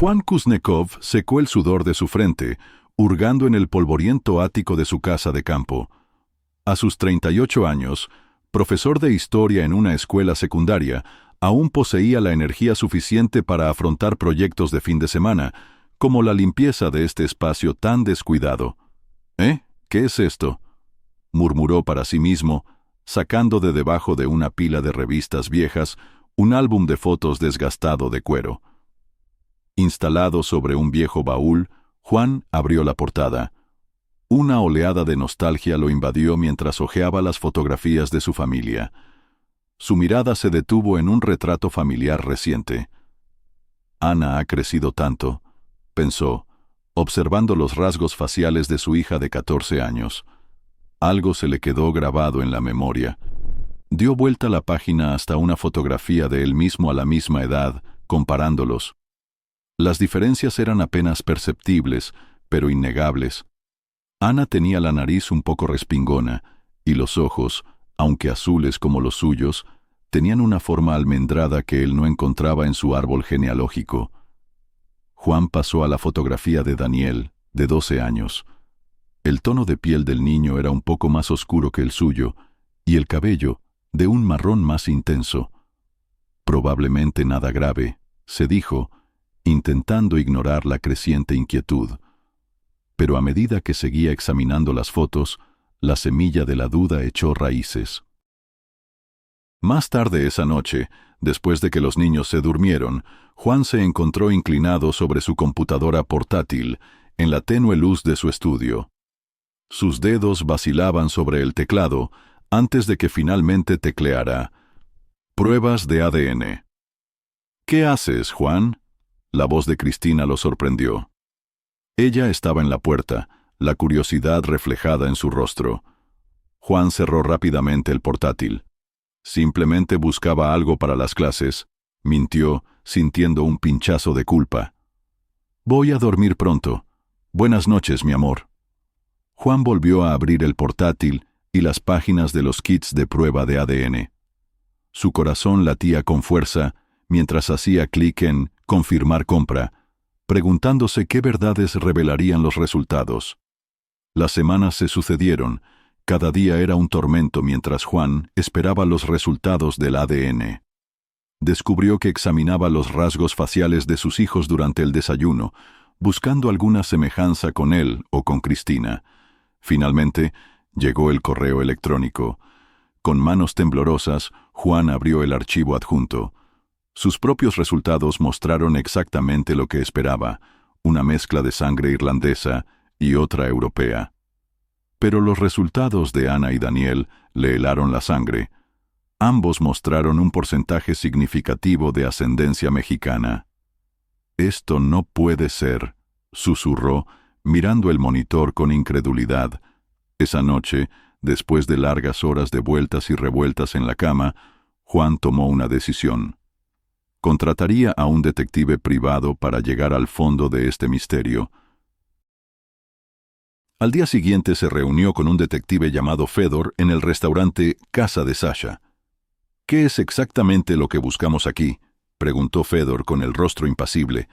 Juan Kuznetsov secó el sudor de su frente, hurgando en el polvoriento ático de su casa de campo. A sus 38 años, profesor de historia en una escuela secundaria, aún poseía la energía suficiente para afrontar proyectos de fin de semana, como la limpieza de este espacio tan descuidado. ¿Qué es esto?, murmuró para sí mismo, sacando de debajo de una pila de revistas viejas un álbum de fotos desgastado de cuero. Instalado sobre un viejo baúl, Juan abrió la portada. Una oleada de nostalgia lo invadió mientras hojeaba las fotografías de su familia. Su mirada se detuvo en un retrato familiar reciente. Ana ha crecido tanto, pensó, observando los rasgos faciales de su hija de 14 años. Algo se le quedó grabado en la memoria. Dio vuelta la página hasta una fotografía de él mismo a la misma edad, comparándolos. Las diferencias eran apenas perceptibles, pero innegables. Ana tenía la nariz un poco respingona, y los ojos, aunque azules como los suyos, tenían una forma almendrada que él no encontraba en su árbol genealógico. Juan pasó a la fotografía de Daniel, de 12 años. El tono de piel del niño era un poco más oscuro que el suyo, y el cabello, de un marrón más intenso. Probablemente nada grave, se dijo, intentando ignorar la creciente inquietud. Pero a medida que seguía examinando las fotos, la semilla de la duda echó raíces. Más tarde esa noche, después de que los niños se durmieron, Juan se encontró inclinado sobre su computadora portátil, en la tenue luz de su estudio. Sus dedos vacilaban sobre el teclado antes de que finalmente tecleara: pruebas de ADN. ¿Qué haces, Juan?, la voz de Cristina lo sorprendió. Ella estaba en la puerta, la curiosidad reflejada en su rostro. Juan cerró rápidamente el portátil. Simplemente buscaba algo para las clases, mintió, sintiendo un pinchazo de culpa. Voy a dormir pronto. Buenas noches, mi amor. Juan volvió a abrir el portátil y las páginas de los kits de prueba de ADN. Su corazón latía con fuerza mientras hacía clic en confirmar compra, preguntándose qué verdades revelarían los resultados. Las semanas se sucedieron, cada día era un tormento mientras Juan esperaba los resultados del ADN. Descubrió que examinaba los rasgos faciales de sus hijos durante el desayuno, buscando alguna semejanza con él o con Cristina. Finalmente, llegó el correo electrónico. Con manos temblorosas, Juan abrió el archivo adjunto. Sus propios resultados mostraron exactamente lo que esperaba, una mezcla de sangre irlandesa y otra europea. Pero los resultados de Ana y Daniel le helaron la sangre. Ambos mostraron un porcentaje significativo de ascendencia mexicana. «Esto no puede ser», susurró, mirando el monitor con incredulidad. Esa noche, después de largas horas de vueltas y revueltas en la cama, Juan tomó una decisión. Contrataría a un detective privado para llegar al fondo de este misterio. Al día siguiente se reunió con un detective llamado Fedor en el restaurante Casa de Sasha. «¿Qué es exactamente lo que buscamos aquí?», preguntó Fedor con el rostro impasible.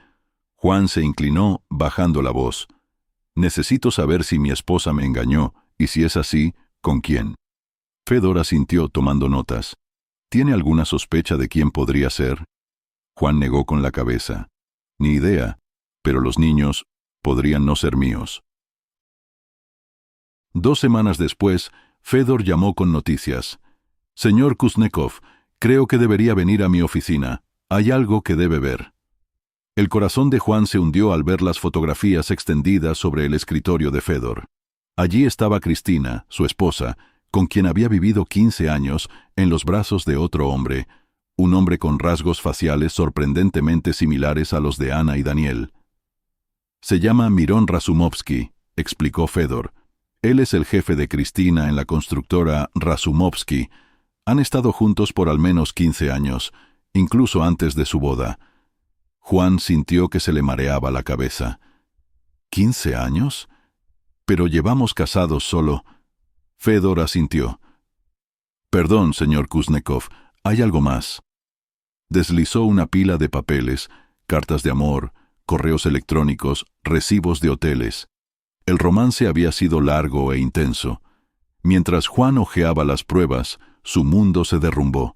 Juan se inclinó, bajando la voz. «Necesito saber si mi esposa me engañó, y si es así, ¿con quién?». Fedor asintió tomando notas. «¿Tiene alguna sospecha de quién podría ser?». Juan negó con la cabeza. «Ni idea, pero los niños podrían no ser míos». 2 semanas después, Fedor llamó con noticias. «Señor Kuznetsov, creo que debería venir a mi oficina. Hay algo que debe ver». El corazón de Juan se hundió al ver las fotografías extendidas sobre el escritorio de Fedor. Allí estaba Cristina, su esposa, con quien había vivido 15 años, en los brazos de otro hombre, un hombre con rasgos faciales sorprendentemente similares a los de Ana y Daniel. «Se llama Miron Razumovsky», explicó Fedor. «Él es el jefe de Cristina en la constructora Razumovsky. Han estado juntos por al menos 15 años, incluso antes de su boda». Juan sintió que se le mareaba la cabeza. «¿15 años? Pero llevamos casados solo». Fedor asintió. «Perdón, señor Kuznetsov, hay algo más». Deslizó una pila de papeles, cartas de amor, correos electrónicos, recibos de hoteles. El romance había sido largo e intenso. Mientras Juan hojeaba las pruebas, su mundo se derrumbó.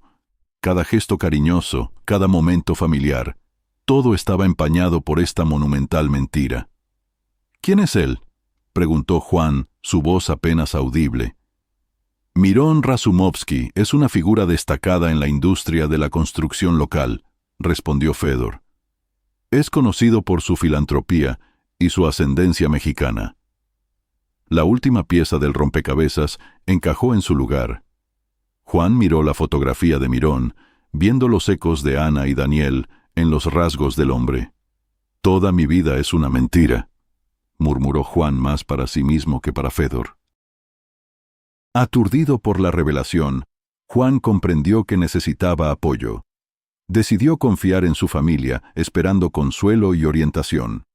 Cada gesto cariñoso, cada momento familiar, todo estaba empañado por esta monumental mentira. «¿Quién es él?», preguntó Juan, su voz apenas audible. «Mirón Razumovsky es una figura destacada en la industria de la construcción local», respondió Fedor. «Es conocido por su filantropía y su ascendencia mexicana». La última pieza del rompecabezas encajó en su lugar. Juan miró la fotografía de Mirón, viendo los ecos de Ana y Daniel en los rasgos del hombre. «Toda mi vida es una mentira», murmuró Juan más para sí mismo que para Fedor. Aturdido por la revelación, Juan comprendió que necesitaba apoyo. Decidió confiar en su familia, esperando consuelo y orientación.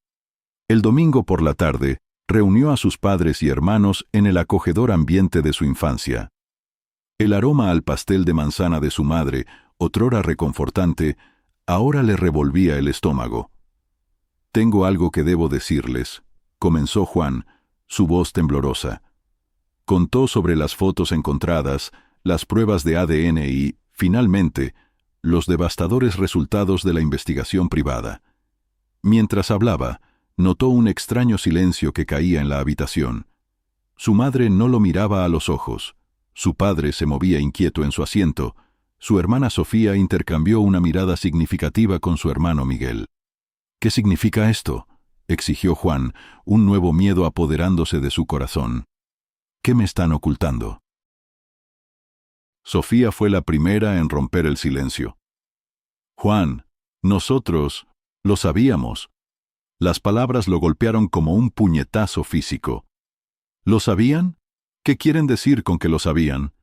El domingo por la tarde, reunió a sus padres y hermanos en el acogedor ambiente de su infancia. El aroma al pastel de manzana de su madre, otrora reconfortante, ahora le revolvía el estómago. «Tengo algo que debo decirles», comenzó Juan, su voz temblorosa. Contó sobre las fotos encontradas, las pruebas de ADN y, finalmente, los devastadores resultados de la investigación privada. Mientras hablaba, notó un extraño silencio que caía en la habitación. Su madre no lo miraba a los ojos. Su padre se movía inquieto en su asiento. Su hermana Sofía intercambió una mirada significativa con su hermano Miguel. «¿Qué significa esto?», exigió Juan, un nuevo miedo apoderándose de su corazón. «¿Qué me están ocultando?». Sofía fue la primera en romper el silencio. «Juan, nosotros lo sabíamos». Las palabras lo golpearon como un puñetazo físico. «¿Lo sabían? ¿Qué quieren decir con que lo sabían?».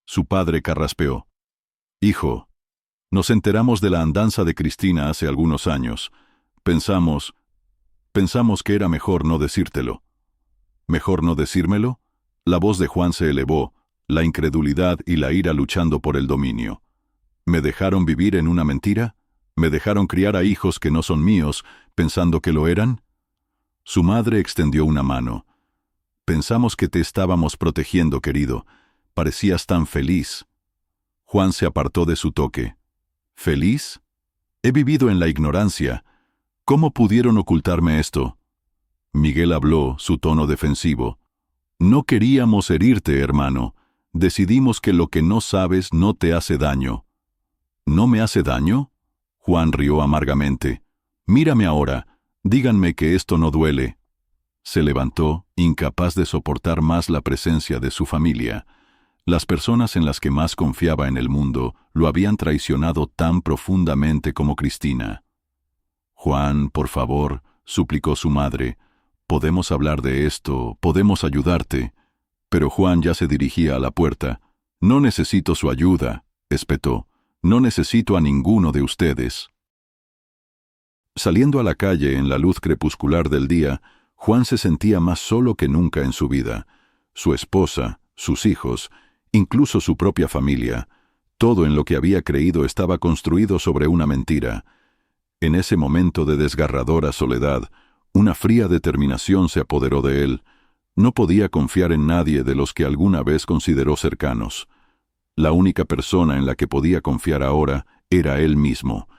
Su padre carraspeó. «Hijo, nos enteramos de la andanza de Cristina hace algunos años. Pensamos que era mejor no decírtelo». «¿Mejor no decírmelo?». La voz de Juan se elevó, la incredulidad y la ira luchando por el dominio. «¿Me dejaron vivir en una mentira? ¿Me dejaron criar a hijos que no son míos, pensando que lo eran?». Su madre extendió una mano. «Pensamos que te estábamos protegiendo, querido. Parecías tan feliz». Juan se apartó de su toque. «¿Feliz? He vivido en la ignorancia. ¿Cómo pudieron ocultarme esto?». Miguel habló, su tono defensivo. «No queríamos herirte, hermano. Decidimos que lo que no sabes no te hace daño». «¿No me hace daño?». Juan rió amargamente. «Mírame ahora. Díganme que esto no duele». Se levantó, incapaz de soportar más la presencia de su familia. Las personas en las que más confiaba en el mundo lo habían traicionado tan profundamente como Cristina. «Juan, por favor», suplicó su madre, «podemos hablar de esto, podemos ayudarte». Pero Juan ya se dirigía a la puerta. «No necesito su ayuda», espetó. «No necesito a ninguno de ustedes». Saliendo a la calle en la luz crepuscular del día, Juan se sentía más solo que nunca en su vida. Su esposa, sus hijos, incluso su propia familia, todo en lo que había creído estaba construido sobre una mentira. En ese momento de desgarradora soledad, una fría determinación se apoderó de él. No podía confiar en nadie de los que alguna vez consideró cercanos. La única persona en la que podía confiar ahora era él mismo.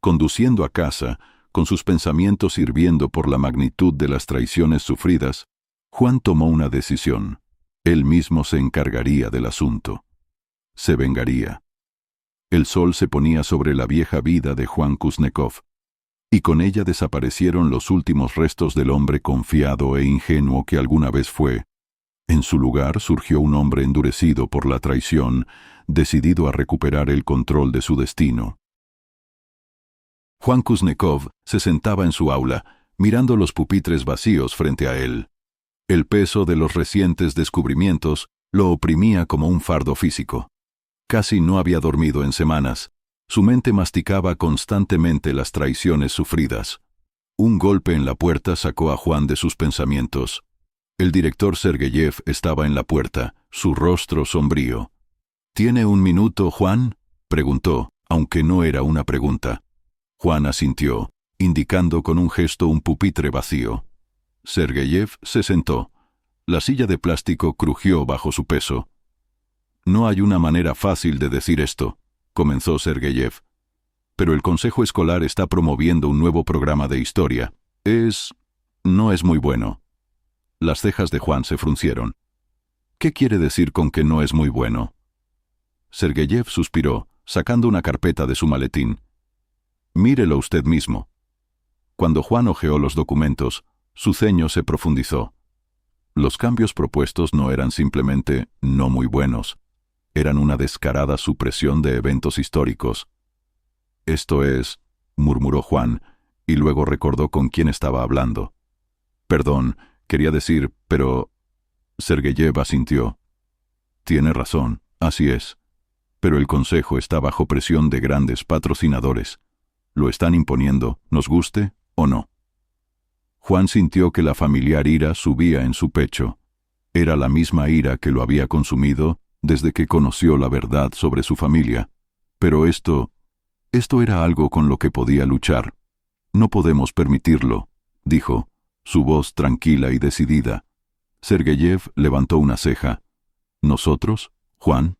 Conduciendo a casa, con sus pensamientos hirviendo por la magnitud de las traiciones sufridas, Juan tomó una decisión. Él mismo se encargaría del asunto. Se vengaría. El sol se ponía sobre la vieja vida de Juan Kuznetsov, y con ella desaparecieron los últimos restos del hombre confiado e ingenuo que alguna vez fue. En su lugar surgió un hombre endurecido por la traición, decidido a recuperar el control de su destino. Juan Kuznetsov se sentaba en su aula, mirando los pupitres vacíos frente a él. El peso de los recientes descubrimientos lo oprimía como un fardo físico. Casi no había dormido en semanas. Su mente masticaba constantemente las traiciones sufridas. Un golpe en la puerta sacó a Juan de sus pensamientos. El director Sergeyev estaba en la puerta, su rostro sombrío. «¿Tiene un minuto, Juan?», preguntó, aunque no era una pregunta. Juan asintió. indicando con un gesto un pupitre vacío. Sergeyev se sentó. La silla de plástico crujió bajo su peso. «No hay una manera fácil de decir esto», comenzó Sergeyev. «Pero el Consejo Escolar está promoviendo un nuevo programa de historia. No es muy bueno». Las cejas de Juan se fruncieron. «¿Qué quiere decir con que no es muy bueno?» Sergeyev suspiró, sacando una carpeta de su maletín. «Mírelo usted mismo». Cuando Juan hojeó los documentos, su ceño se profundizó. Los cambios propuestos no eran simplemente no muy buenos, eran una descarada supresión de eventos históricos. «Esto es», murmuró Juan, y luego recordó con quién estaba hablando. «Perdón, quería decir, pero...» Sergeyev asintió. «Tiene razón, así es. Pero el Consejo está bajo presión de grandes patrocinadores. Lo están imponiendo, nos guste o no». Juan sintió que la familiar ira subía en su pecho. Era la misma ira que lo había consumido desde que conoció la verdad sobre su familia. Pero esto era algo con lo que podía luchar. «No podemos permitirlo», dijo, su voz tranquila y decidida. Sergeyev levantó una ceja. «¿Nosotros, Juan?»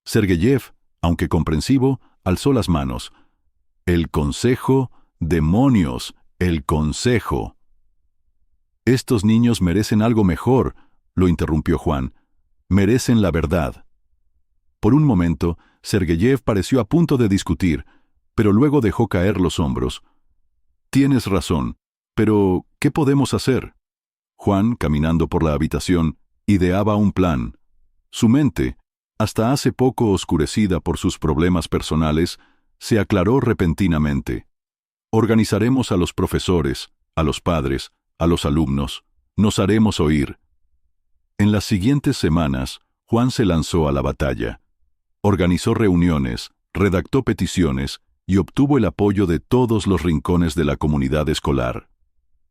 Sergeyev, aunque comprensivo, alzó las manos. «El Consejo, demonios, el Consejo». «Estos niños merecen algo mejor», lo interrumpió Juan. «Merecen la verdad». Por un momento, Sergeyev pareció a punto de discutir, pero luego dejó caer los hombros. «Tienes razón, pero ¿qué podemos hacer?» Juan, caminando por la habitación, ideaba un plan. Su mente, hasta hace poco oscurecida por sus problemas personales, se aclaró repentinamente. «Organizaremos a los profesores, a los padres, a los alumnos. Nos haremos oír». En las siguientes semanas, Juan se lanzó a la batalla. Organizó reuniones, redactó peticiones y obtuvo el apoyo de todos los rincones de la comunidad escolar.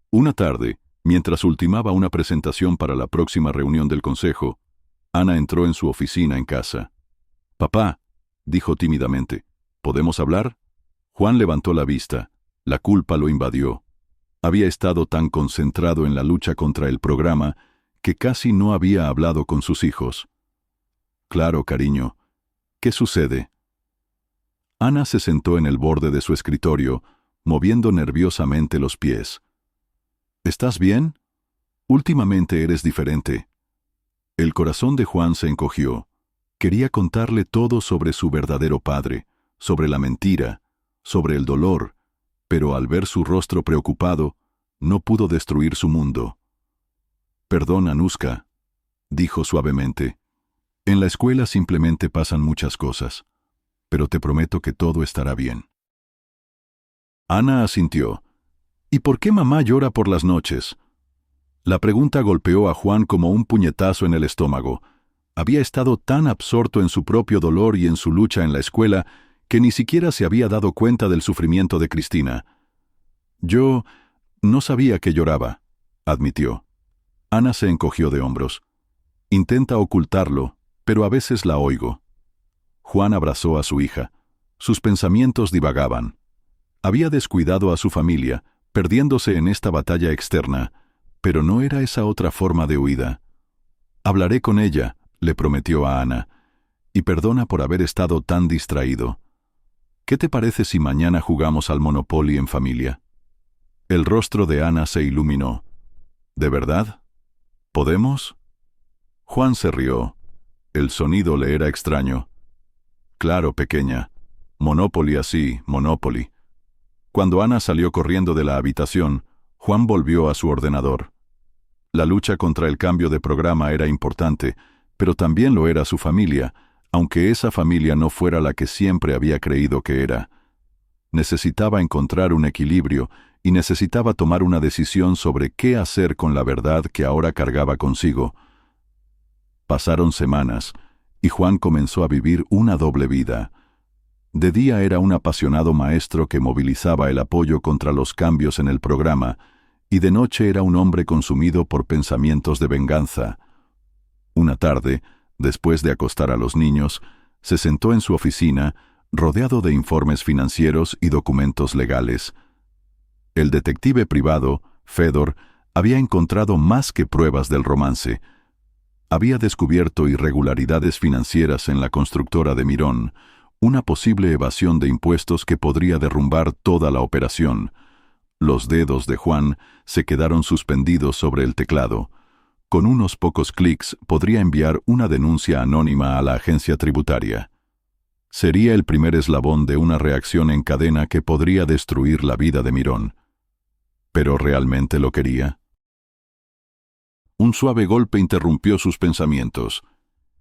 Una tarde, mientras ultimaba una presentación para la próxima reunión del consejo, Ana entró en su oficina en casa. «Papá», dijo tímidamente, «¿podemos hablar?» Juan levantó la vista. La culpa lo invadió. Había estado tan concentrado en la lucha contra el programa que casi no había hablado con sus hijos. «Claro, cariño. ¿Qué sucede?» Ana se sentó en el borde de su escritorio, moviendo nerviosamente los pies. «¿Estás bien? Últimamente eres diferente». El corazón de Juan se encogió. Quería contarle todo sobre su verdadero padre, sobre la mentira, sobre el dolor, pero al ver su rostro preocupado, no pudo destruir su mundo. «Perdón, Anushka», dijo suavemente. «En la escuela simplemente pasan muchas cosas, pero te prometo que todo estará bien». Ana asintió. «¿Y por qué mamá llora por las noches?» La pregunta golpeó a Juan como un puñetazo en el estómago. Había estado tan absorto en su propio dolor y en su lucha en la escuela que ni siquiera se había dado cuenta del sufrimiento de Cristina. «Yo no sabía que lloraba», admitió. Ana se encogió de hombros. «Intenta ocultarlo, pero a veces la oigo». Juan abrazó a su hija. Sus pensamientos divagaban. Había descuidado a su familia, perdiéndose en esta batalla externa, pero no era esa otra forma de huida. «Hablaré con ella», le prometió a Ana, «y perdona por haber estado tan distraído. ¿Qué te parece si mañana jugamos al Monopoly en familia?» El rostro de Ana se iluminó. «¿De verdad? ¿Podemos?» Juan se rió. El sonido le era extraño. «Claro, pequeña. Monopoly así, Monopoly». Cuando Ana salió corriendo de la habitación, Juan volvió a su ordenador. La lucha contra el cambio de programa era importante, pero también lo era su familia, aunque esa familia no fuera la que siempre había creído que era. Necesitaba encontrar un equilibrio y necesitaba tomar una decisión sobre qué hacer con la verdad que ahora cargaba consigo. Pasaron semanas, y Juan comenzó a vivir una doble vida. De día era un apasionado maestro que movilizaba el apoyo contra los cambios en el programa, y de noche era un hombre consumido por pensamientos de venganza. Una tarde, después de acostar a los niños, se sentó en su oficina, rodeado de informes financieros y documentos legales. El detective privado, Fedor, había encontrado más que pruebas del romance. Había descubierto irregularidades financieras en la constructora de Mirón, una posible evasión de impuestos que podría derrumbar toda la operación. Los dedos de Juan se quedaron suspendidos sobre el teclado. Con unos pocos clics podría enviar una denuncia anónima a la agencia tributaria. Sería el primer eslabón de una reacción en cadena que podría destruir la vida de Mirón. ¿Pero realmente lo quería? Un suave golpe interrumpió sus pensamientos.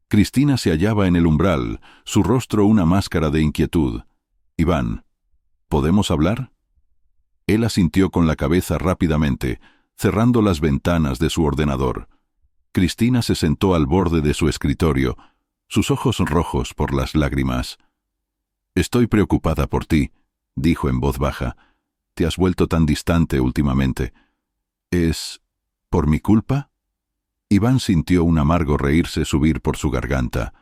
Cristina se hallaba en el umbral, su rostro una máscara de inquietud. «Iván, ¿podemos hablar?» Él asintió con la cabeza rápidamente, cerrando las ventanas de su ordenador. Cristina se sentó al borde de su escritorio, sus ojos rojos por las lágrimas. «Estoy preocupada por ti», dijo en voz baja. «Te has vuelto tan distante últimamente. ¿Es por mi culpa?» Iván sintió un amargo reírse subir por su garganta.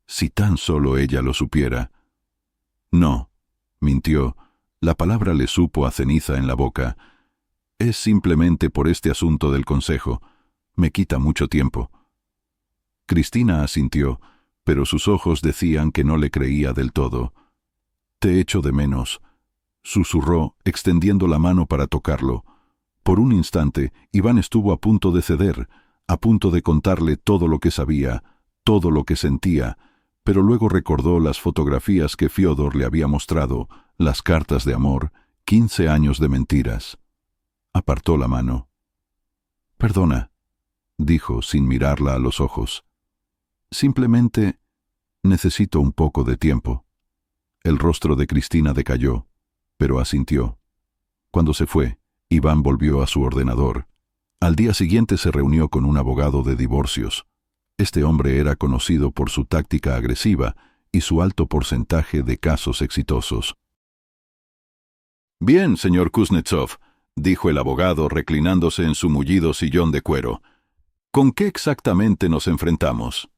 Si tan solo ella lo supiera. «No», mintió. La palabra le supo a ceniza en la boca. «Es simplemente por este asunto del consejo. Me quita mucho tiempo». Cristina asintió, pero sus ojos decían que no le creía del todo. «Te echo de menos», susurró, extendiendo la mano para tocarlo. Por un instante, Iván estuvo a punto de ceder, a punto de contarle todo lo que sabía, todo lo que sentía, pero luego recordó las fotografías que Fiodor le había mostrado, las cartas de amor, 15 años de mentiras. Apartó la mano. «Perdona», dijo sin mirarla a los ojos. «Simplemente necesito un poco de tiempo». El rostro de Cristina decayó, pero asintió. Cuando se fue, Iván volvió a su ordenador. Al día siguiente se reunió con un abogado de divorcios. Este hombre era conocido por su táctica agresiva y su alto porcentaje de casos exitosos. «Bien, señor Kuznetsov», dijo el abogado reclinándose en su mullido sillón de cuero. «¿Con qué exactamente nos enfrentamos?»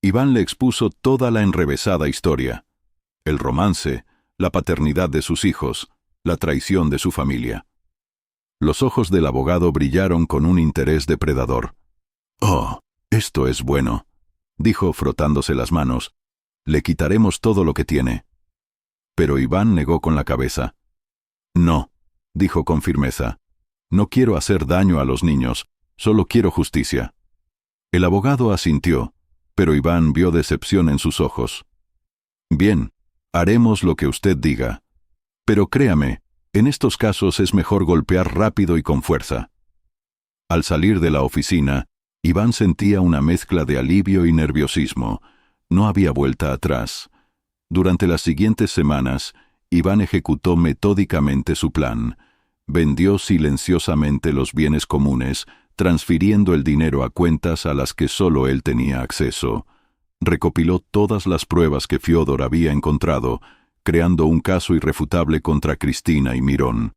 Iván le expuso toda la enrevesada historia. El romance, la paternidad de sus hijos, la traición de su familia. Los ojos del abogado brillaron con un interés depredador. «Oh, esto es bueno», dijo frotándose las manos. «Le quitaremos todo lo que tiene». Pero Iván negó con la cabeza. «No», dijo con firmeza. «No quiero hacer daño a los niños, solo quiero justicia». El abogado asintió, pero Iván vio decepción en sus ojos. «Bien, haremos lo que usted diga. Pero créame, en estos casos es mejor golpear rápido y con fuerza». Al salir de la oficina, Iván sentía una mezcla de alivio y nerviosismo. No había vuelta atrás. Durante las siguientes semanas, Iván ejecutó metódicamente su plan. Vendió silenciosamente los bienes comunes, transfiriendo el dinero a cuentas a las que solo él tenía acceso. Recopiló todas las pruebas que Fiodor había encontrado, creando un caso irrefutable contra Cristina y Mirón.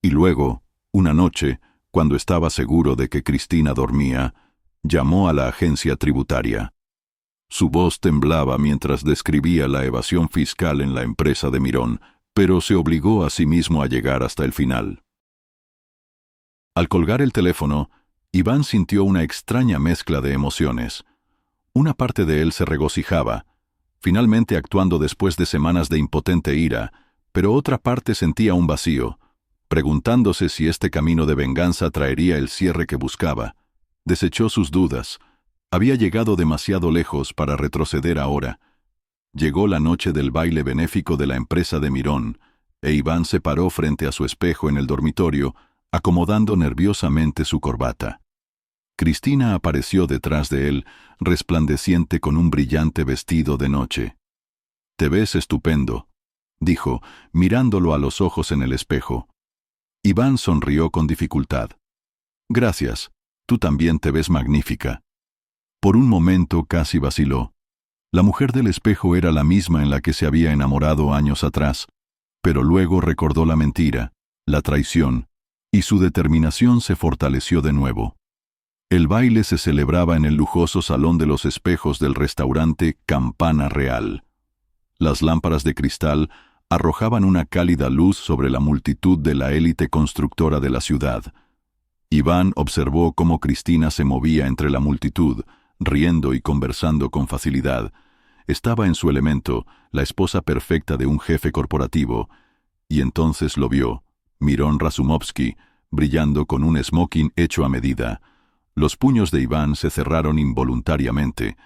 Y luego, una noche, cuando estaba seguro de que Cristina dormía, llamó a la agencia tributaria. Su voz temblaba mientras describía la evasión fiscal en la empresa de Mirón, pero se obligó a sí mismo a llegar hasta el final. Al colgar el teléfono, Iván sintió una extraña mezcla de emociones. Una parte de él se regocijaba, finalmente actuando después de semanas de impotente ira, pero otra parte sentía un vacío, preguntándose si este camino de venganza traería el cierre que buscaba. Desechó sus dudas. Había llegado demasiado lejos para retroceder ahora. Llegó la noche del baile benéfico de la empresa de Mirón, e Iván se paró frente a su espejo en el dormitorio, acomodando nerviosamente su corbata. Cristina apareció detrás de él, resplandeciente con un brillante vestido de noche. «Te ves estupendo», dijo, mirándolo a los ojos en el espejo. Iván sonrió con dificultad. «Gracias, tú también te ves magnífica». Por un momento casi vaciló. La mujer del espejo era la misma en la que se había enamorado años atrás, pero luego recordó la mentira, la traición, y su determinación se fortaleció de nuevo. El baile se celebraba en el lujoso salón de los espejos del restaurante Campana Real. Las lámparas de cristal arrojaban una cálida luz sobre la multitud de la élite constructora de la ciudad. Iván observó cómo Cristina se movía entre la multitud, riendo y conversando con facilidad. Estaba en su elemento, la esposa perfecta de un jefe corporativo, y entonces lo vio, Mirón Razumovsky, brillando con un smoking hecho a medida. Los puños de Iván se cerraron involuntariamente.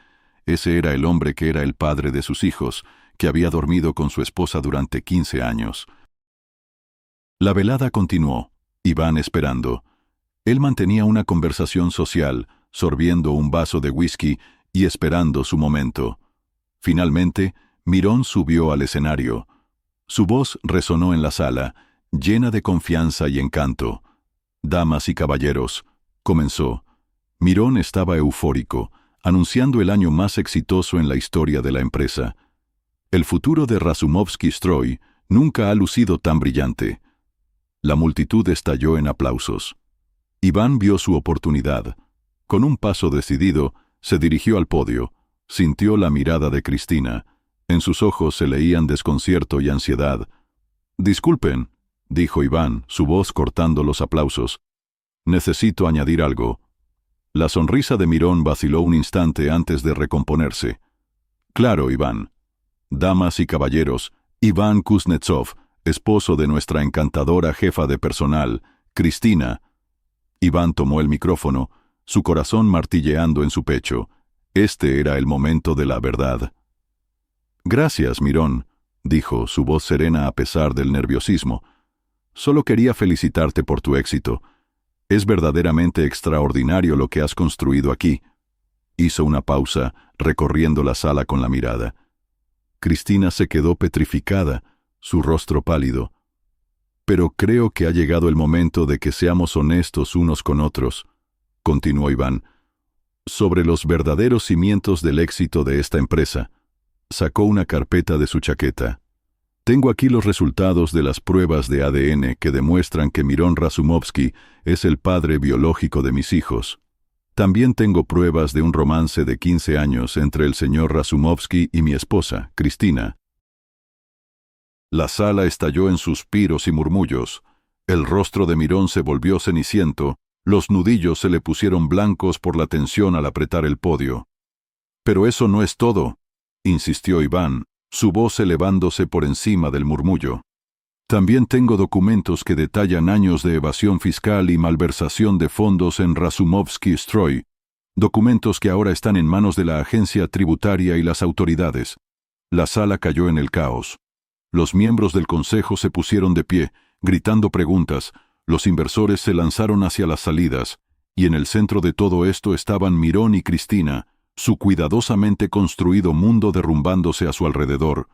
Ese era el hombre que era el padre de sus hijos, que había dormido con su esposa durante 15 años. La velada continuó, Iván esperando. Él mantenía una conversación social, sorbiendo un vaso de whisky y esperando su momento. Finalmente, Mirón subió al escenario. Su voz resonó en la sala, llena de confianza y encanto. «Damas y caballeros», comenzó. Mirón estaba eufórico, anunciando el año más exitoso en la historia de la empresa. El futuro de Razumovsky Stroy nunca ha lucido tan brillante. La multitud estalló en aplausos. Iván vio su oportunidad. Con un paso decidido, se dirigió al podio. Sintió la mirada de Cristina. En sus ojos se leían desconcierto y ansiedad. «Disculpen», dijo Iván, su voz cortando los aplausos. «Necesito añadir algo». La sonrisa de Mirón vaciló un instante antes de recomponerse. «Claro, Iván. Damas y caballeros, Iván Kuznetsov, esposo de nuestra encantadora jefa de personal, Cristina». Iván tomó el micrófono, su corazón martilleando en su pecho. Este era el momento de la verdad. «Gracias, Mirón», dijo, su voz serena a pesar del nerviosismo. «Solo quería felicitarte por tu éxito. Es verdaderamente extraordinario lo que has construido aquí». Hizo una pausa, recorriendo la sala con la mirada. Cristina se quedó petrificada, su rostro pálido. «Pero creo que ha llegado el momento de que seamos honestos unos con otros», continuó Iván, «sobre los verdaderos cimientos del éxito de esta empresa». Sacó una carpeta de su chaqueta. «Tengo aquí los resultados de las pruebas de ADN que demuestran que Mirón Razumovsky es el padre biológico de mis hijos. También tengo pruebas de un romance de 15 años entre el señor Razumovsky y mi esposa, Cristina». La sala estalló en suspiros y murmullos. El rostro de Mirón se volvió ceniciento, los nudillos se le pusieron blancos por la tensión al apretar el podio. «Pero eso no es todo», insistió Iván, su voz elevándose por encima del murmullo. «También tengo documentos que detallan años de evasión fiscal y malversación de fondos en Razumovsky Stroy, documentos que ahora están en manos de la agencia tributaria y las autoridades». La sala cayó en el caos. Los miembros del consejo se pusieron de pie, gritando preguntas, los inversores se lanzaron hacia las salidas, y en el centro de todo esto estaban Mirón y Cristina, su cuidadosamente construido mundo derrumbándose a su alrededor.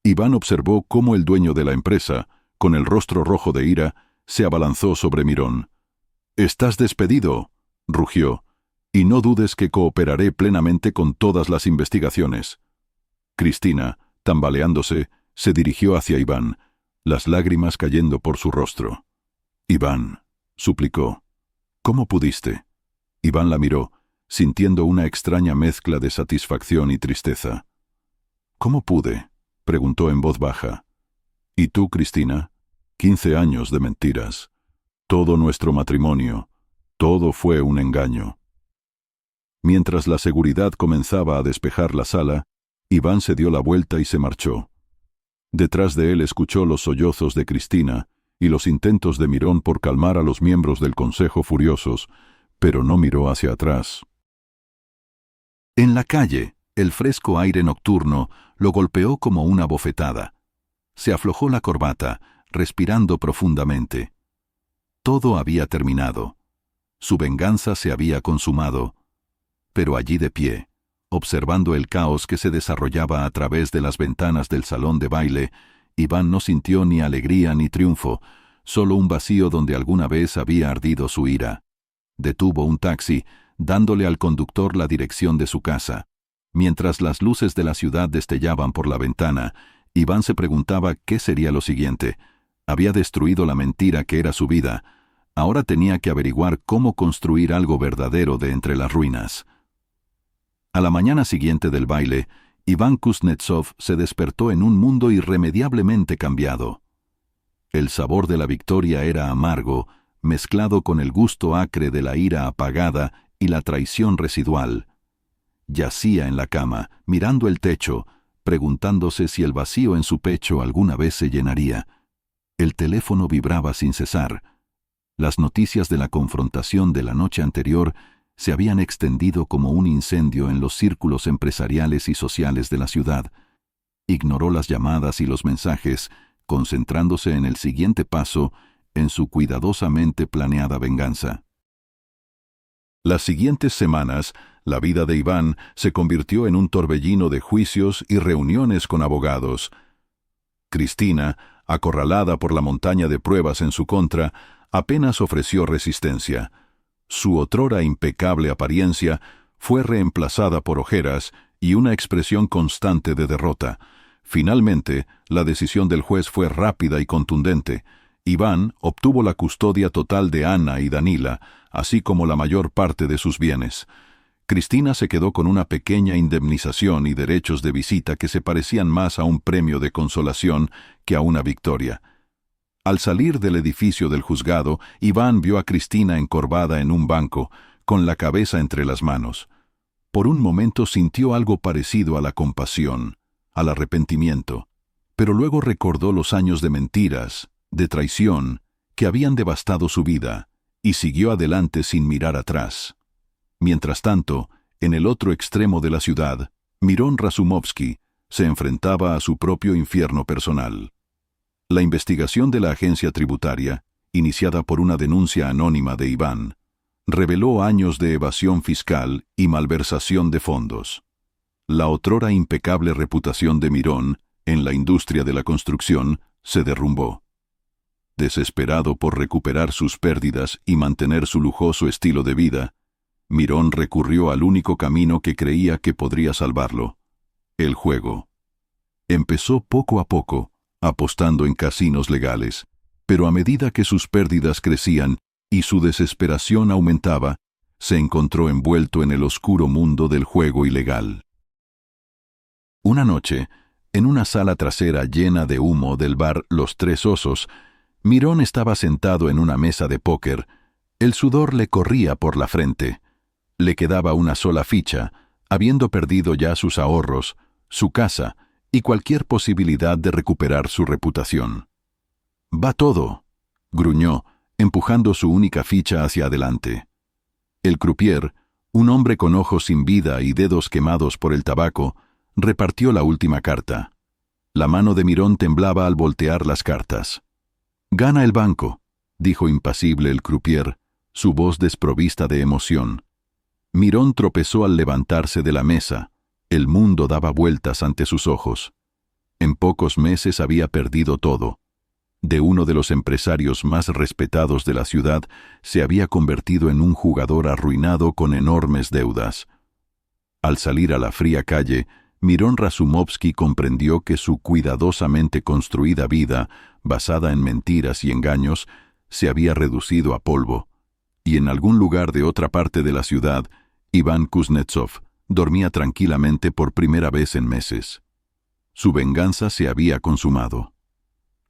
Iván observó cómo el dueño de la empresa, con el rostro rojo de ira, se abalanzó sobre Mirón. «Estás despedido», rugió, «y no dudes que cooperaré plenamente con todas las investigaciones». Cristina, tambaleándose, se dirigió hacia Iván, las lágrimas cayendo por su rostro. «Iván», suplicó, «¿cómo pudiste?» Iván la miró, sintiendo una extraña mezcla de satisfacción y tristeza. «¿Cómo pude?», preguntó en voz baja. «¿Y tú, Cristina? 15 años de mentiras. Todo nuestro matrimonio. Todo fue un engaño». Mientras la seguridad comenzaba a despejar la sala, Iván se dio la vuelta y se marchó. Detrás de él escuchó los sollozos de Cristina y los intentos de Mirón por calmar a los miembros del consejo furiosos, pero no miró hacia atrás. En la calle, el fresco aire nocturno lo golpeó como una bofetada. Se aflojó la corbata, respirando profundamente. Todo había terminado. Su venganza se había consumado. Pero allí de pie, observando el caos que se desarrollaba a través de las ventanas del salón de baile, Iván no sintió ni alegría ni triunfo, solo un vacío donde alguna vez había ardido su ira. Detuvo un taxi, dándole al conductor la dirección de su casa. Mientras las luces de la ciudad destellaban por la ventana, Iván se preguntaba qué sería lo siguiente. Había destruido la mentira que era su vida. Ahora tenía que averiguar cómo construir algo verdadero de entre las ruinas. A la mañana siguiente del baile, Iván Kuznetsov se despertó en un mundo irremediablemente cambiado. El sabor de la victoria era amargo, mezclado con el gusto acre de la ira apagada y la traición residual. Yacía en la cama, mirando el techo, preguntándose si el vacío en su pecho alguna vez se llenaría. El teléfono vibraba sin cesar. Las noticias de la confrontación de la noche anterior se habían extendido como un incendio en los círculos empresariales y sociales de la ciudad. Ignoró las llamadas y los mensajes, concentrándose en el siguiente paso, en su cuidadosamente planeada venganza. Las siguientes semanas, la vida de Iván se convirtió en un torbellino de juicios y reuniones con abogados. Cristina, acorralada por la montaña de pruebas en su contra, apenas ofreció resistencia. Su otrora impecable apariencia fue reemplazada por ojeras y una expresión constante de derrota. Finalmente, la decisión del juez fue rápida y contundente. Iván obtuvo la custodia total de Ana y Danila, así como la mayor parte de sus bienes. Cristina se quedó con una pequeña indemnización y derechos de visita que se parecían más a un premio de consolación que a una victoria. Al salir del edificio del juzgado, Iván vio a Cristina encorvada en un banco, con la cabeza entre las manos. Por un momento sintió algo parecido a la compasión, al arrepentimiento, pero luego recordó los años de mentiras, de traición, que habían devastado su vida, y siguió adelante sin mirar atrás. Mientras tanto, en el otro extremo de la ciudad, Miron Razumovsky se enfrentaba a su propio infierno personal. La investigación de la agencia tributaria, iniciada por una denuncia anónima de Iván, reveló años de evasión fiscal y malversación de fondos. La otrora impecable reputación de Mirón en la industria de la construcción se derrumbó. Desesperado por recuperar sus pérdidas y mantener su lujoso estilo de vida, Mirón recurrió al único camino que creía que podría salvarlo: el juego. Empezó poco a poco, apostando en casinos legales, pero a medida que sus pérdidas crecían y su desesperación aumentaba, se encontró envuelto en el oscuro mundo del juego ilegal. Una noche, en una sala trasera llena de humo del bar Los Tres Osos, Mirón estaba sentado en una mesa de póker. El sudor le corría por la frente. Le quedaba una sola ficha, habiendo perdido ya sus ahorros, su casa y cualquier posibilidad de recuperar su reputación. «Va todo», gruñó, empujando su única ficha hacia adelante. El croupier, un hombre con ojos sin vida y dedos quemados por el tabaco, repartió la última carta. La mano de Mirón temblaba al voltear las cartas. «Gana el banco», dijo impasible el croupier, su voz desprovista de emoción. Mirón tropezó al levantarse de la mesa. El mundo daba vueltas ante sus ojos. En pocos meses había perdido todo. De uno de los empresarios más respetados de la ciudad, se había convertido en un jugador arruinado con enormes deudas. Al salir a la fría calle, Mirón Razumovsky comprendió que su cuidadosamente construida vida, basada en mentiras y engaños, se había reducido a polvo, y en algún lugar de otra parte de la ciudad, Iván Kuznetsov dormía tranquilamente por primera vez en meses. Su venganza se había consumado.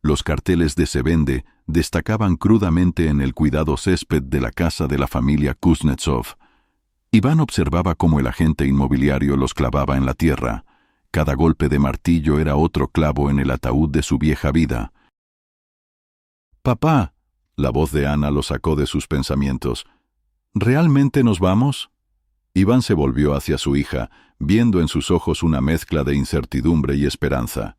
Los carteles de Se Vende destacaban crudamente en el cuidado césped de la casa de la familia Kuznetsov. Iván observaba cómo el agente inmobiliario los clavaba en la tierra. Cada golpe de martillo era otro clavo en el ataúd de su vieja vida. «Papá», la voz de Ana lo sacó de sus pensamientos. «¿Realmente nos vamos?» Iván se volvió hacia su hija, viendo en sus ojos una mezcla de incertidumbre y esperanza.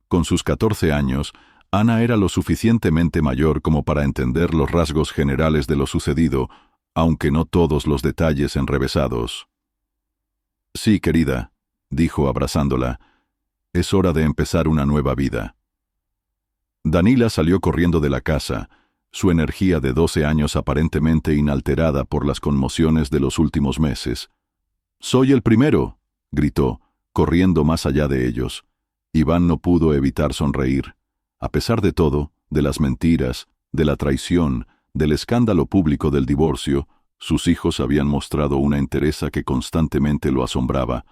Con sus 14 años, Ana era lo suficientemente mayor como para entender los rasgos generales de lo sucedido, aunque no todos los detalles enrevesados. «Sí, querida», dijo abrazándola, «es hora de empezar una nueva vida». Danila salió corriendo de la casa, su energía de 12 años aparentemente inalterada por las conmociones de los últimos meses. «Soy el primero», gritó, corriendo más allá de ellos. Iván no pudo evitar sonreír. A pesar de todo, de las mentiras, de la traición, del escándalo público del divorcio, sus hijos habían mostrado una entereza que constantemente lo asombraba.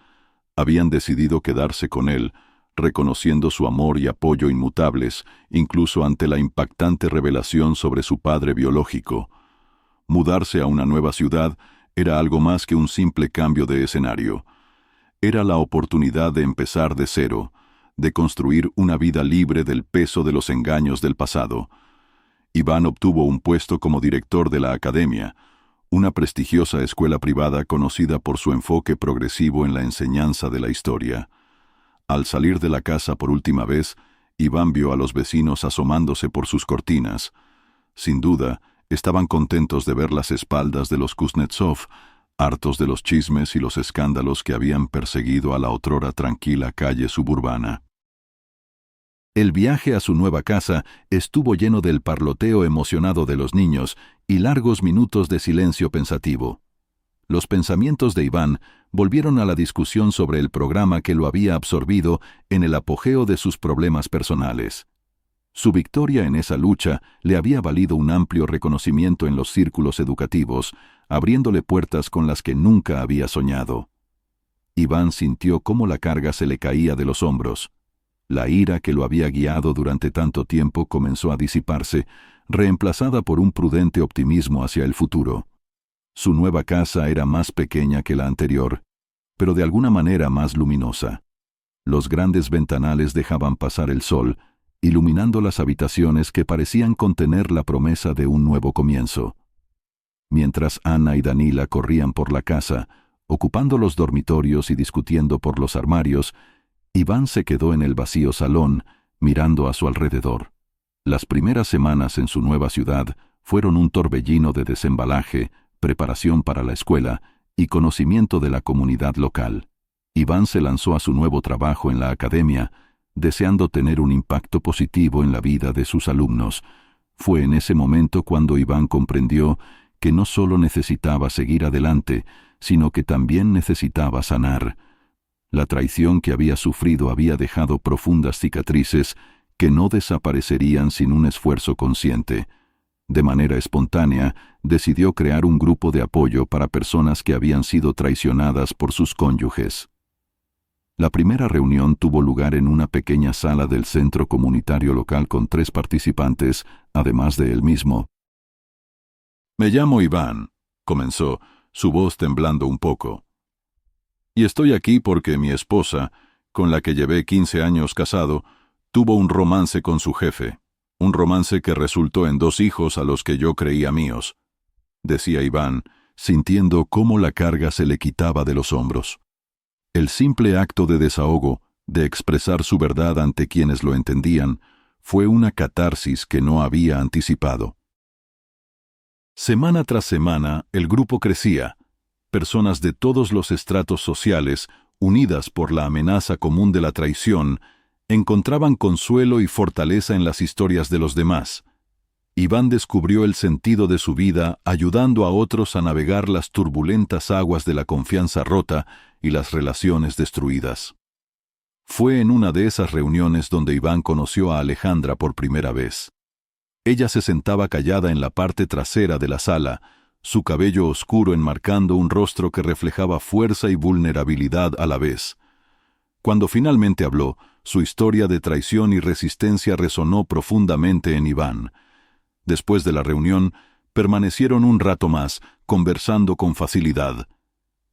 Habían decidido quedarse con él, reconociendo su amor y apoyo inmutables, incluso ante la impactante revelación sobre su padre biológico. Mudarse a una nueva ciudad era algo más que un simple cambio de escenario. Era la oportunidad de empezar de cero, de construir una vida libre del peso de los engaños del pasado. Iván obtuvo un puesto como director de la Academia, una prestigiosa escuela privada conocida por su enfoque progresivo en la enseñanza de la historia. Al salir de la casa por última vez, Iván vio a los vecinos asomándose por sus cortinas. Sin duda, estaban contentos de ver las espaldas de los Kuznetsov, hartos de los chismes y los escándalos que habían perseguido a la otrora tranquila calle suburbana. El viaje a su nueva casa estuvo lleno del parloteo emocionado de los niños y largos minutos de silencio pensativo. Los pensamientos de Iván volvieron a la discusión sobre el programa que lo había absorbido en el apogeo de sus problemas personales. Su victoria en esa lucha le había valido un amplio reconocimiento en los círculos educativos, abriéndole puertas con las que nunca había soñado. Iván sintió cómo la carga se le caía de los hombros. La ira que lo había guiado durante tanto tiempo comenzó a disiparse, reemplazada por un prudente optimismo hacia el futuro. Su nueva casa era más pequeña que la anterior, pero de alguna manera más luminosa. Los grandes ventanales dejaban pasar el sol, iluminando las habitaciones que parecían contener la promesa de un nuevo comienzo. Mientras Ana y Danila corrían por la casa, ocupando los dormitorios y discutiendo por los armarios, Iván se quedó en el vacío salón, mirando a su alrededor. Las primeras semanas en su nueva ciudad fueron un torbellino de desembalaje, preparación para la escuela y conocimiento de la comunidad local. Iván se lanzó a su nuevo trabajo en la academia, deseando tener un impacto positivo en la vida de sus alumnos. Fue en ese momento cuando Iván comprendió que no solo necesitaba seguir adelante, sino que también necesitaba sanar. La traición que había sufrido había dejado profundas cicatrices que no desaparecerían sin un esfuerzo consciente. De manera espontánea, decidió crear un grupo de apoyo para personas que habían sido traicionadas por sus cónyuges. La primera reunión tuvo lugar en una pequeña sala del centro comunitario local con 3 participantes, además de él mismo. «Me llamo Iván», comenzó, su voz temblando un poco. «Y estoy aquí porque mi esposa, con la que llevé 15 años casado, tuvo un romance con su jefe. Un romance que resultó en 2 hijos a los que yo creía míos», decía Iván, sintiendo cómo la carga se le quitaba de los hombros. El simple acto de desahogo, de expresar su verdad ante quienes lo entendían, fue una catarsis que no había anticipado. Semana tras semana, el grupo crecía. Personas de todos los estratos sociales, unidas por la amenaza común de la traición, encontraban consuelo y fortaleza en las historias de los demás. Iván descubrió el sentido de su vida ayudando a otros a navegar las turbulentas aguas de la confianza rota y las relaciones destruidas. Fue en una de esas reuniones donde Iván conoció a Alejandra por primera vez. Ella se sentaba callada en la parte trasera de la sala, su cabello oscuro enmarcando un rostro que reflejaba fuerza y vulnerabilidad a la vez. Cuando finalmente habló, su historia de traición y resistencia resonó profundamente en Iván. Después de la reunión, permanecieron un rato más, conversando con facilidad.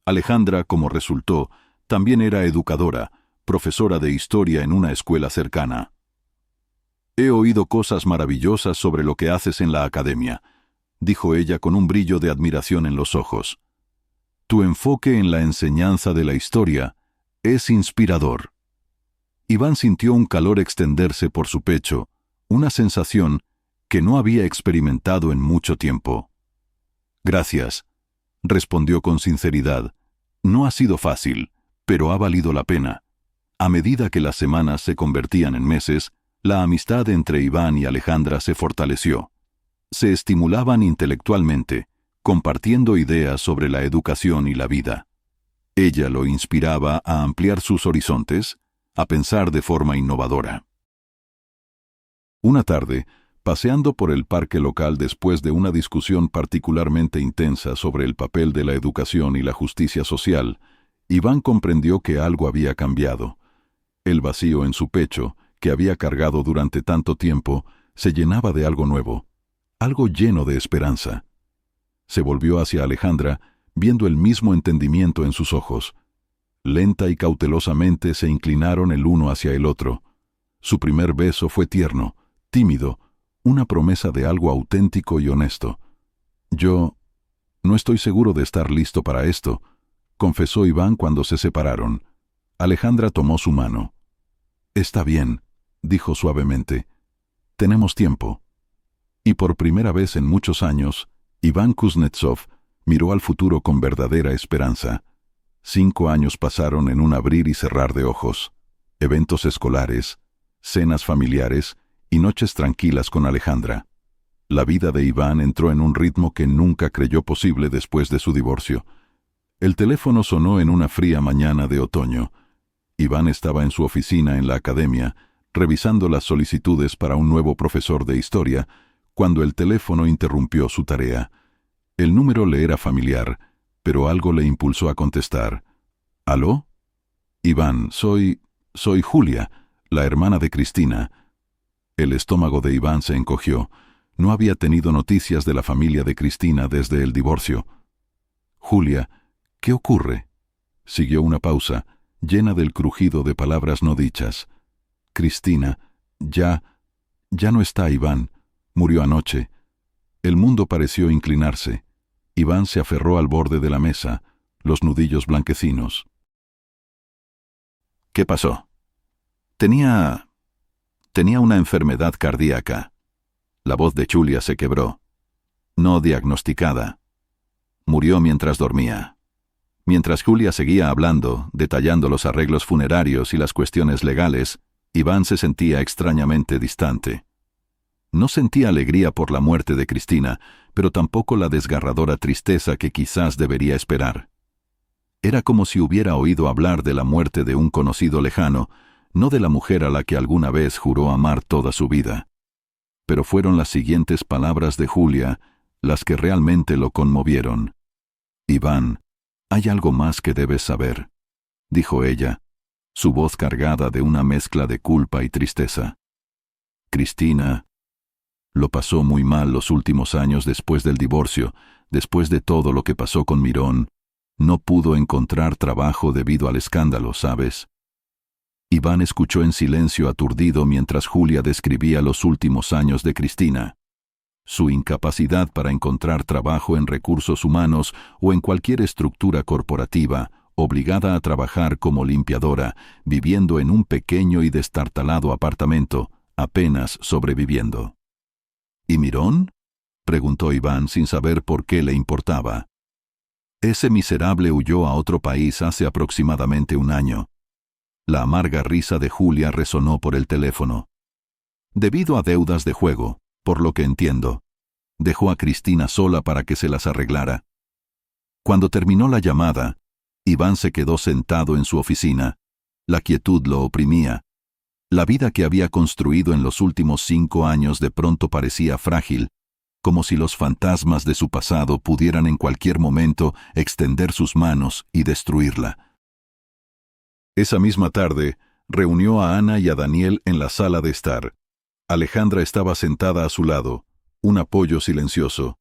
Alejandra, como resultó, también era educadora, profesora de historia en una escuela cercana. «He oído cosas maravillosas sobre lo que haces en la academia», dijo ella con un brillo de admiración en los ojos. «Tu enfoque en la enseñanza de la historia es inspirador». Iván sintió un calor extenderse por su pecho, una sensación que no había experimentado en mucho tiempo. «Gracias», respondió con sinceridad. «No ha sido fácil, pero ha valido la pena». A medida que las semanas se convertían en meses, la amistad entre Iván y Alejandra se fortaleció. Se estimulaban intelectualmente, compartiendo ideas sobre la educación y la vida. Ella lo inspiraba a ampliar sus horizontes, a pensar de forma innovadora. Una tarde, paseando por el parque local después de una discusión particularmente intensa sobre el papel de la educación y la justicia social, Iván comprendió que algo había cambiado. El vacío en su pecho, que había cargado durante tanto tiempo, se llenaba de algo nuevo, algo lleno de esperanza. Se volvió hacia Alejandra, viendo el mismo entendimiento en sus ojos. Lenta y cautelosamente se inclinaron el uno hacia el otro. Su primer beso fue tierno, tímido, una promesa de algo auténtico y honesto. «Yo no estoy seguro de estar listo para esto», confesó Iván cuando se separaron. Alejandra tomó su mano. «Está bien», dijo suavemente. «Tenemos tiempo». Y por primera vez en muchos años, Iván Kuznetsov miró al futuro con verdadera esperanza. 5 años pasaron en un abrir y cerrar de ojos. Eventos escolares, cenas familiares y noches tranquilas con Alejandra. La vida de Iván entró en un ritmo que nunca creyó posible después de su divorcio. El teléfono sonó en una fría mañana de otoño. Iván estaba en su oficina en la academia, revisando las solicitudes para un nuevo profesor de historia, cuando el teléfono interrumpió su tarea. El número le era familiar, pero algo le impulsó a contestar. «¿Aló?» «Iván, soy Julia, la hermana de Cristina». El estómago de Iván se encogió. No había tenido noticias de la familia de Cristina desde el divorcio. «Julia, ¿qué ocurre?» Siguió una pausa, llena del crujido de palabras no dichas. «Cristina, ya no está, Iván. Murió anoche». El mundo pareció inclinarse. Iván se aferró al borde de la mesa, los nudillos blanquecinos. «¿Qué pasó?» Tenía una enfermedad cardíaca». La voz de Julia se quebró. «No diagnosticada. Murió mientras dormía». Mientras Julia seguía hablando, detallando los arreglos funerarios y las cuestiones legales, Iván se sentía extrañamente distante. No sentía alegría por la muerte de Cristina, pero tampoco la desgarradora tristeza que quizás debería esperar. Era como si hubiera oído hablar de la muerte de un conocido lejano, no de la mujer a la que alguna vez juró amar toda su vida. Pero fueron las siguientes palabras de Julia las que realmente lo conmovieron. «Iván, hay algo más que debes saber», dijo ella, su voz cargada de una mezcla de culpa y tristeza. «Cristina lo pasó muy mal los últimos años después del divorcio, después de todo lo que pasó con Mirón. No pudo encontrar trabajo debido al escándalo, ¿sabes?» Iván escuchó en silencio aturdido mientras Julia describía los últimos años de Cristina. Su incapacidad para encontrar trabajo en recursos humanos o en cualquier estructura corporativa, obligada a trabajar como limpiadora, viviendo en un pequeño y destartalado apartamento, apenas sobreviviendo. «¿Y Mirón?», preguntó Iván sin saber por qué le importaba. «Ese miserable huyó a otro país hace aproximadamente 1 año». La amarga risa de Julia resonó por el teléfono. «Debido a deudas de juego, por lo que entiendo. Dejó a Cristina sola para que se las arreglara». Cuando terminó la llamada, Iván se quedó sentado en su oficina. La quietud lo oprimía. La vida que había construido en los últimos 5 años de pronto parecía frágil, como si los fantasmas de su pasado pudieran en cualquier momento extender sus manos y destruirla. Esa misma tarde, reunió a Ana y a Daniel en la sala de estar. Alejandra estaba sentada a su lado, un apoyo silencioso.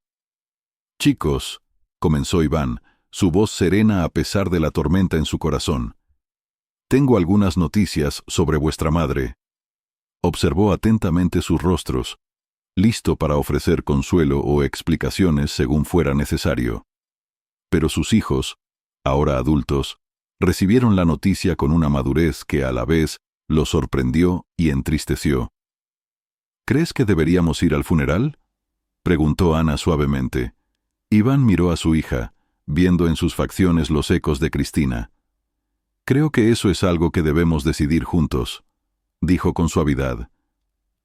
«Chicos», comenzó Iván, su voz serena a pesar de la tormenta en su corazón. «Tengo algunas noticias sobre vuestra madre». Observó atentamente sus rostros, listo para ofrecer consuelo o explicaciones según fuera necesario. Pero sus hijos, ahora adultos, recibieron la noticia con una madurez que a la vez los sorprendió y entristeció. «¿Crees que deberíamos ir al funeral?», preguntó Ana suavemente. Iván miró a su hija, viendo en sus facciones los ecos de Cristina. «Creo que eso es algo que debemos decidir juntos», dijo con suavidad.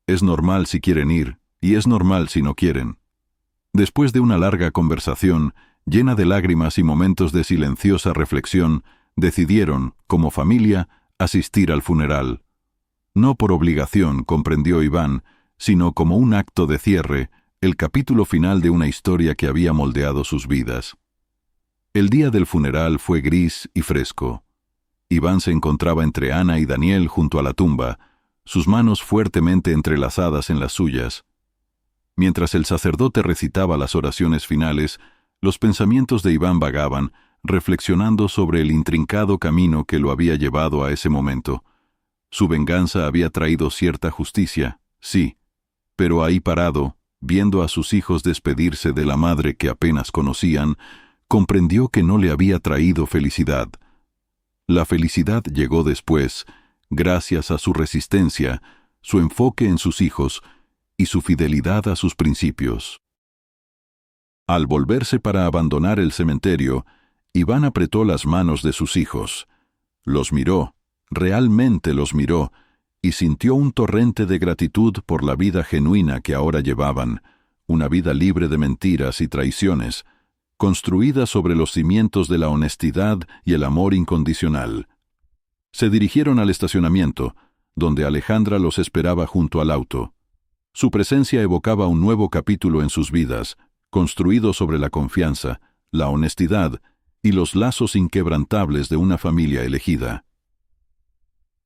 «Es normal si quieren ir, y es normal si no quieren». Después de una larga conversación, llena de lágrimas y momentos de silenciosa reflexión, decidieron, como familia, asistir al funeral. No por obligación, comprendió Iván, sino como un acto de cierre, el capítulo final de una historia que había moldeado sus vidas. El día del funeral fue gris y fresco. Iván se encontraba entre Ana y Daniel junto a la tumba, sus manos fuertemente entrelazadas en las suyas. Mientras el sacerdote recitaba las oraciones finales, los pensamientos de Iván vagaban, reflexionando sobre el intrincado camino que lo había llevado a ese momento. Su venganza había traído cierta justicia, sí, pero ahí parado, viendo a sus hijos despedirse de la madre que apenas conocían, comprendió que no le había traído felicidad. La felicidad llegó después, gracias a su resistencia, su enfoque en sus hijos y su fidelidad a sus principios. Al volverse para abandonar el cementerio, Iván apretó las manos de sus hijos. Los miró, realmente los miró, y sintió un torrente de gratitud por la vida genuina que ahora llevaban, una vida libre de mentiras y traiciones, construida sobre los cimientos de la honestidad y el amor incondicional. Se dirigieron al estacionamiento, donde Alejandra los esperaba junto al auto. Su presencia evocaba un nuevo capítulo en sus vidas, construido sobre la confianza, la honestidad y los lazos inquebrantables de una familia elegida.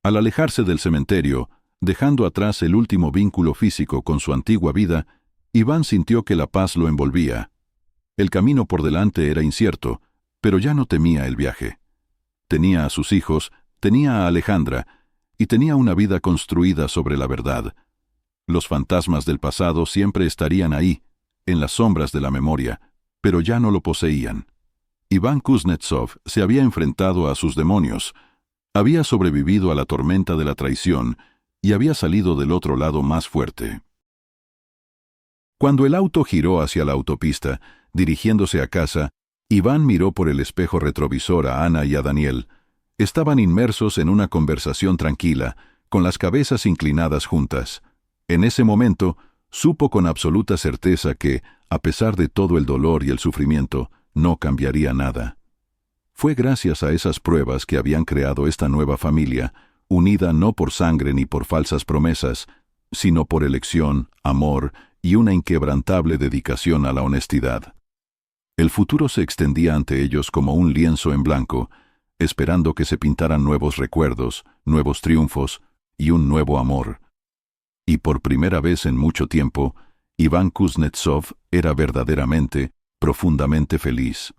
Al alejarse del cementerio, dejando atrás el último vínculo físico con su antigua vida, Iván sintió que la paz lo envolvía. El camino por delante era incierto, pero ya no temía el viaje. Tenía a sus hijos, tenía a Alejandra, y tenía una vida construida sobre la verdad. Los fantasmas del pasado siempre estarían ahí, en las sombras de la memoria, pero ya no lo poseían. Iván Kuznetsov se había enfrentado a sus demonios, había sobrevivido a la tormenta de la traición y había salido del otro lado más fuerte. Cuando el auto giró hacia la autopista, dirigiéndose a casa, Iván miró por el espejo retrovisor a Ana y a Daniel. Estaban inmersos en una conversación tranquila, con las cabezas inclinadas juntas. En ese momento, supo con absoluta certeza que, a pesar de todo el dolor y el sufrimiento, no cambiaría nada. Fue gracias a esas pruebas que habían creado esta nueva familia, unida no por sangre ni por falsas promesas, sino por elección, amor y una inquebrantable dedicación a la honestidad. El futuro se extendía ante ellos como un lienzo en blanco, esperando que se pintaran nuevos recuerdos, nuevos triunfos y un nuevo amor. Y por primera vez en mucho tiempo, Iván Kuznetsov era verdaderamente, profundamente feliz.